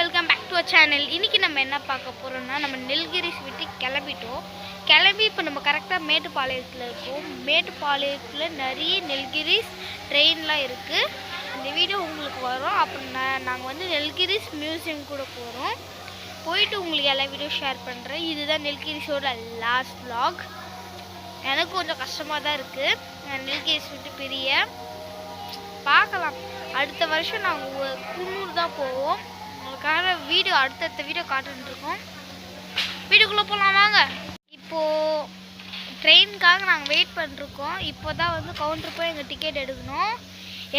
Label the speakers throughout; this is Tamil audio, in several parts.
Speaker 1: Welcome back to our channel. இன்றைக்கி நம்ம என்ன பார்க்க போகிறோம்னா, நம்ம நெல்கிரிஸ் விட்டு கிளம்பி இப்போ நம்ம கரெக்டாக மேட்டுப்பாளையத்தில் இருக்கோம். மேட்டுப்பாளையத்தில் நிறைய நெல்கிரிஸ் ட்ரெயின்லாம் இருக்குது. இந்த வீடியோ உங்களுக்கு வரும். அப்புறம் நாங்கள் வந்து நெல்கிரிஸ் மியூசியம் கூட போகிறோம். போயிட்டு உங்களுக்கு எல்லா வீடியோ ஷேர் பண்ணுறேன். இதுதான் நெல்கிரிஸோட லாஸ்ட் vlog. எனக்கு கொஞ்சம் கஷ்டமாக தான் இருக்குது நெல்கிரிஸ் விட்டு பிரிய. பார்க்கலாம், அடுத்த வருஷம் நாங்கள் குன்னூர் தான் போவோம். உங்களுக்காக அடுத்தடுத்த வீடியோ காட்டுருக்கோம். வீடியோக்குள்ளே போகலாம் வாங்க. இப்போது ட்ரெயினுக்காக நாங்கள் வெயிட் பண்ணிருக்கோம். இப்போ தான் வந்து கவுண்டர் போய் எங்கள் டிக்கெட் எடுக்கணும்.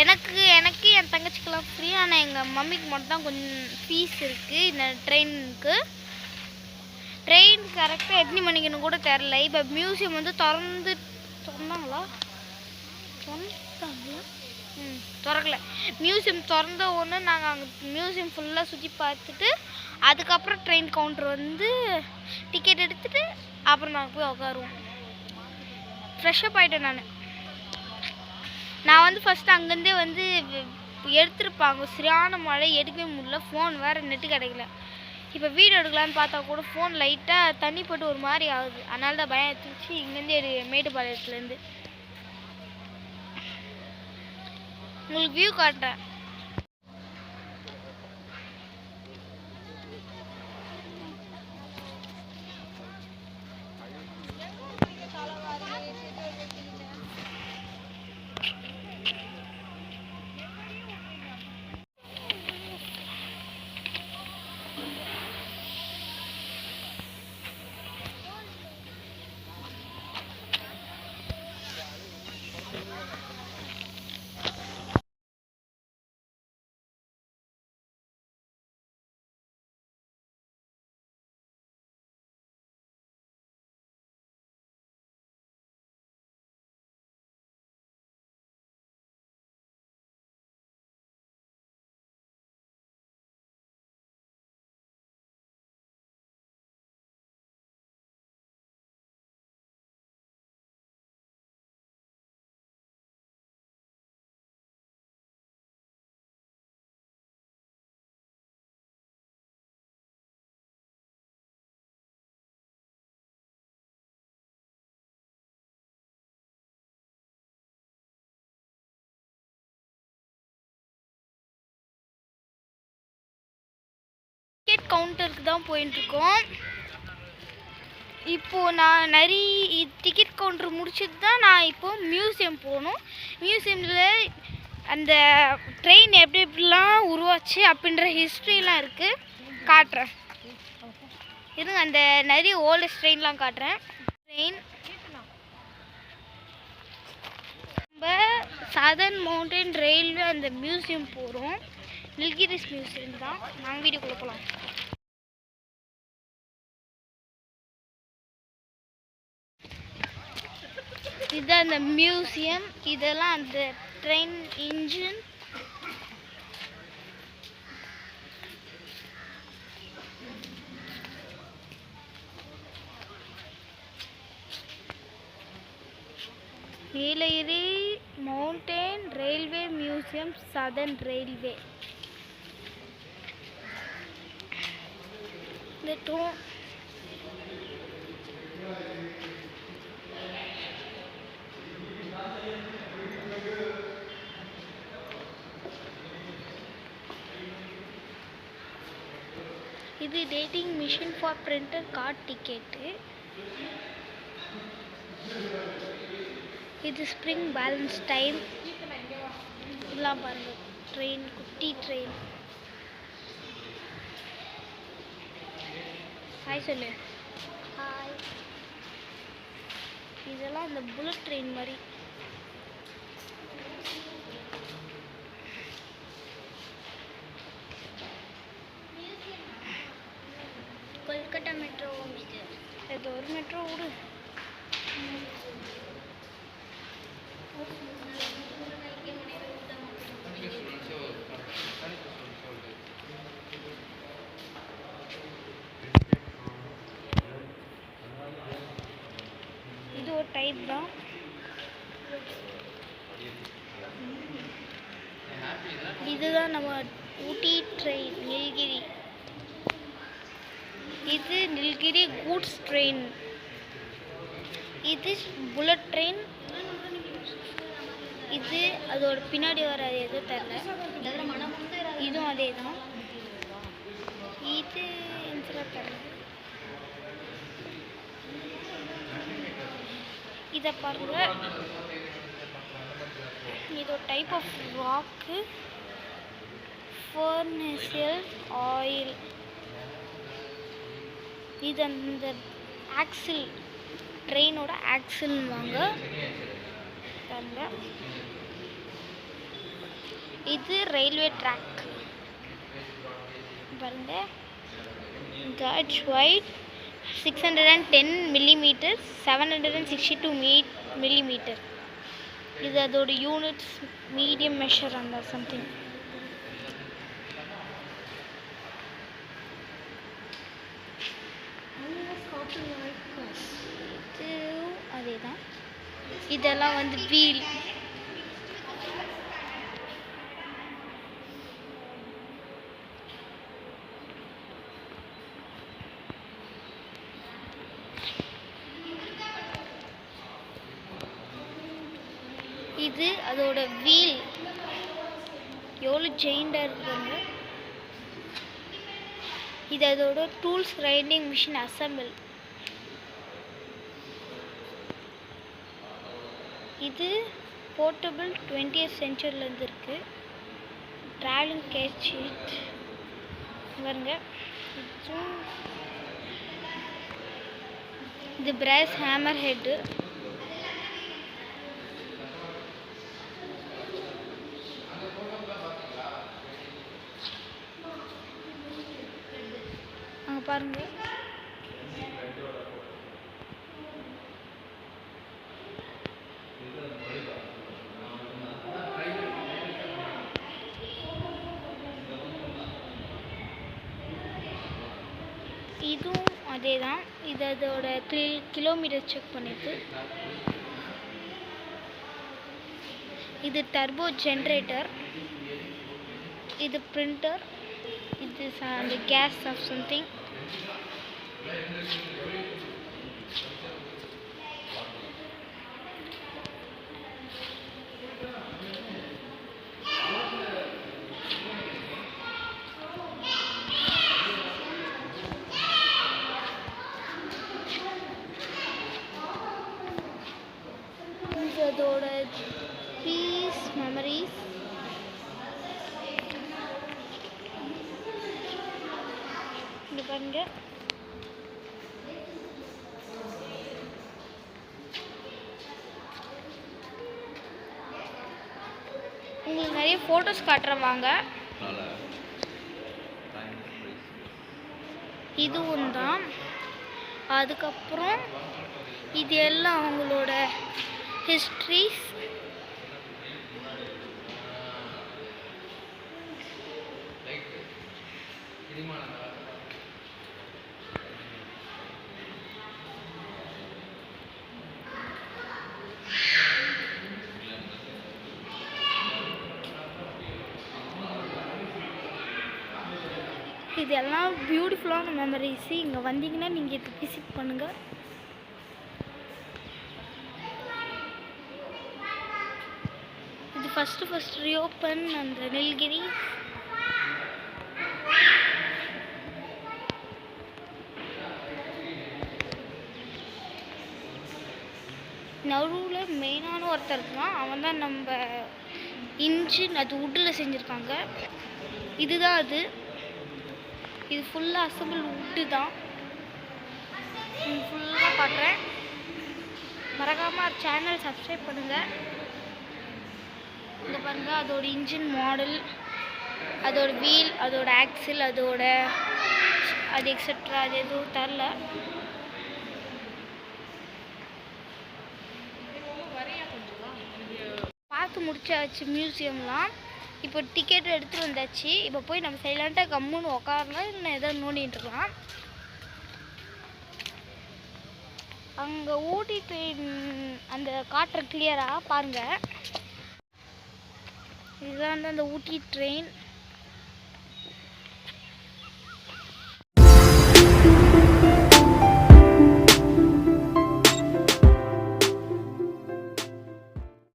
Speaker 1: எனக்கு என் தங்கச்சிக்கெல்லாம் ஃப்ரீ. ஆனால் எங்கள் மம்மிக்கு மட்டும் தான் கொஞ்சம் ஃபீஸ் இருக்குது இந்த ட்ரெயினுக்கு. ட்ரெயின் கரெக்டாக எத்தனை மணிக்குன்னு கூட தெரில. இப்போ மியூசியம் வந்து சொன்னாங்களா திறக்கல. மியூசியம் திறந்த ஒன்று நாங்கள் அங்கே மியூசியம் ஃபுல்லாக சுற்றி பார்த்துட்டு அதுக்கப்புறம் ட்ரெயின் கவுண்டர் வந்து டிக்கெட் எடுத்துகிட்டு அப்புறம் நாங்கள் போய் உட்காருவோம். ஃப்ரெஷ்ஷப் ஆகிட்டேன். நான் வந்து ஃபஸ்ட்டு அங்கேருந்தே வந்து எடுத்துருப்பாங்க. சரியான மழை, எடுக்கவே முடியல. ஃபோன் வேறு நெட்டு கிடைக்கல. இப்போ வீடியோ எடுக்கலான்னு பார்த்தா கூட ஃபோன் லைட்டாக தண்ணி போட்டு ஒரு மாதிரி ஆகுது. அதனால தான் பயம் எடுத்துச்சு இங்கேருந்து மேட்டுப்பாளையத்துலேருந்து உங்களுக்கு வியூ காட்டுறேன். டிக்கெட் கவுண்டருக்கு தான் போயிட்டுருக்கோம். இப்போது நான் நிறைய டிக்கெட் கவுண்டர் முடிச்சுட்டு தான் நான் இப்போது மியூசியம் போகணும். மியூசியமில் அந்த ட்ரெயின் எப்படிலாம் உருவாச்சு அப்படின்ற ஹிஸ்ட்ரிலாம் இருக்குது, காட்டுறேன் இருங்க. அந்த நிறைய ஓல்டஸ்ட் ட்ரெயின்லாம் காட்டுறேன். ட்ரெயின் நம்ம சதர்ன் மவுண்டன் ரயில்வே அந்த மியூசியம் போகிறோம். நெல்கிரிஸ் மியூசியம் தான். நாங்கள் வீடியோக்குள்ளே போகலாம். இதுதான் அந்த மியூசியம். இதெல்லாம் அந்த train engine. Nilgiri mountain railway museum, southern railway. இது dating machine for printer card ticket. இது ஸ்ப்ரிங் பேலன்ஸ் டைம். இதெல்லாம் பாருங்கள், ட்ரெயின், குட்டி ட்ரெயின். ஹாய் சொல்லு. ஹாய். இதெல்லாம் இந்த புல்லட் ட்ரெயின் மாதிரி. கொல்கட்டா மெட்ரோ. இது ஒரு மெட்ரோ விடு. இது ஒரு டைப் தான். இதுதான் நம்ம ஊட்டி ட்ரெயின், நீலகிரி. இது நில்கிரி கூட்ஸ் ட்ரெயின். இது புல்லட் ட்ரெயின். இது அதோட பின்னாடி வர எதுவும் தெரியல. இதுவும் அதே தான். இது தெரியல. இதை பாருங்க, இது ஒரு டைப் ஆஃப் ராக்கு. ஃபர்னேசியல் ஆயில். இது அந்த ஆக்சில், ட்ரெயினோட ஆக்சில்வாங்க. இது ரயில்வே ட்ராக் பாருங்க. Gauge white 610 millimeters, 762 millimeter. இது அதோட யூனிட்ஸ், மீடியம் மெஷர் அந்த சம்திங். அதே தான். இதெல்லாம் வந்து வீல். இது அதோட வீல் எவ்வளோ ஜெயிண்டாக இருக்குங்க. இது அதோட டூல்ஸ், ரைடிங் மிஷின் அசம்பிள். இது போர்ட்டபிள் 20th சென்ச்சுரியிலேருந்து இருக்குது. ட்ராவலிங் கேஸ் ஷீட் பாருங்க. இது பிராஸ் ஹேமர் ஹெட்டு. அங்கே பாருங்க. இதுவும் அதே தான். இது அதோட கிலோமீட்டர் செக் பண்ணிட்டு. இது டர்போ ஜென்ரேட்டர். இது பிரிண்டர். இது அந்த கேஸ் ஆஃப் சம்திங். அதோட பீஸ் மெமரிஸ். இங்க பாருங்க. உங்களுக்கு நிறைய ஃபோட்டோஸ் காட்டுறவாங்க. இதுவும் தான். அதுக்கப்புறம் இது எல்லாம் அவங்களோட ஹிஸ்ட்ரிஸ். இதெல்லாம் பியூட்டிஃபுல்லான மெமரிஸ். இங்கே வந்தீங்கன்னா நீங்கள் இது விசிட் பண்ணுங்கள். இது ஃபஸ்ட்டு ரீஓப்பன் அந்த நில்கிரி. நடுவில் மெயினான ஒருத்தர் இருக்கான். அவன் தான் நம்ம இன்ஜின். அது வுட்டில் செஞ்சுருக்காங்க. இதுதான் அது. இது ஃபுல்லாக அசம்பிள் வுட்டு தான். ஃபுல்லாக காட்டுறேன். மறக்காமல் சேனல் சப்ஸ்கிரைப் பண்ணுங்கள். இங்கே பாருங்கள், அதோட இன்ஜின் மாடல், அதோட வீல், அதோட ஆக்சில், அதோட அது எக்ஸட்ரா அது எதுவும் தரல. பார்த்து முடிச்சாச்சு மியூசியம்லாம். இப்போ டிக்கெட் எடுத்துகிட்டு வந்தாச்சு. இப்போ போய் நம்ம சைலண்ட்டாக கம்முன்னு உட்காரலாம், இல்லை எதாவது நோண்டிகிட்டு இருக்கலாம். அங்கே ஊட்டி ட்ரெயின் அந்த காட்டுற கிளியராக பாருங்கள். இதுதான் அந்த ஊட்டி ட்ரெயின்.